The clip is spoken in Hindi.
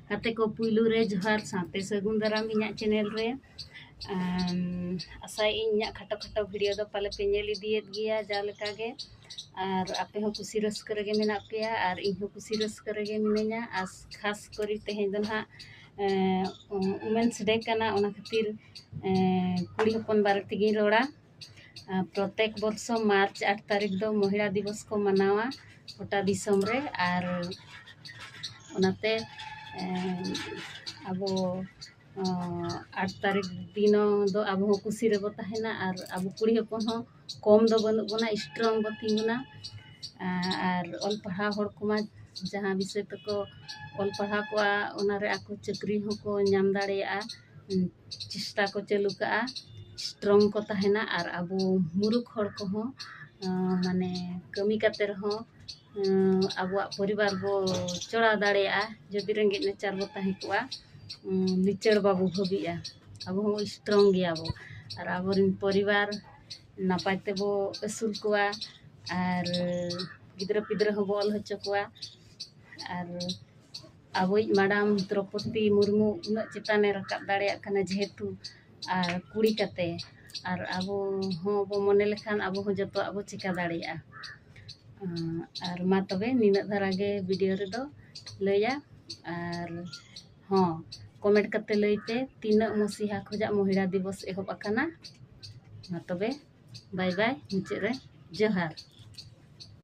kate ko puylu re johar sate sagun daram inya channel re asai inya khato khato video do pale pe nyel idiyet giya jaleka ge ar ape ho kusi raska rege menak peya ar ᱤᱧ ᱦᱚᱸ ᱠᱩᱥᱤ ᱨᱟᱹᱥᱠᱟᱹ ᱨᱮᱜᱮ ᱢᱤᱱᱟᱹᱧᱟ ᱟᱨ ᱠᱷᱟᱥ ᱠᱚᱨᱮ ᱛᱮᱦᱮᱧ ᱫᱚ ᱱᱟᱦᱟᱜ ᱩᱢᱮᱱᱥ ᱰᱮ ᱠᱟᱱᱟ ᱚᱱᱟ ᱠᱷᱟᱹᱛᱤᱨ ᱠᱩᱲᱤ ᱦᱚᱯᱚᱱ ᱵᱟᱨᱮ ᱛᱮᱜᱤᱧ ᱨᱚᱲᱟ प्रत्येक वर्ष मार्च 8 तारीख दो महिला दिवस को मनावा गोटा दिसम रे और ओनाते अब 8 तारीख दिन दो अब खुशी रे बो तहेना और अब कुड़ी हपन हो कम दो बनु बना स्ट्रॉन्ग बो तिंगुना और ऑल पढ़ा हर को जहाँ विषय तक ऑल पढ़ा को ओना रे आको चाकरी हो को नाम दाड़ेया चेष्टा को चालू का स्ट्रॉन्ग को तहेना और अब मुरुख हर को हो माने कमी काते रहो अब परिवार बो चढ़ा दाड़ेया जदि रेंगे नेचार बो तहे कोआ लिचड़ बाबू भबिया अब हो स्ट्रॉन्ग गया बो और अब परिवार नापाय ते बो असुल कोआ और गिद्रा पिद्रा हो बोल हचो कोआ और अब मैडम द्रौपदी मुर्मू उना चिताने रकाब दाड़ेया कना जेहेतु और कुड़ी काते और अब हो बो मने लेखान अब हो जतो अब चिका दाड़ेया और मा तबे निना धारा गे वीडियो रे दो लैया और हाँ कमेंट करते लैते तीन मसीहा खोजा महिला दिवस एहब आकाना मा तबे बाय बाय मुचाद रे जोहार।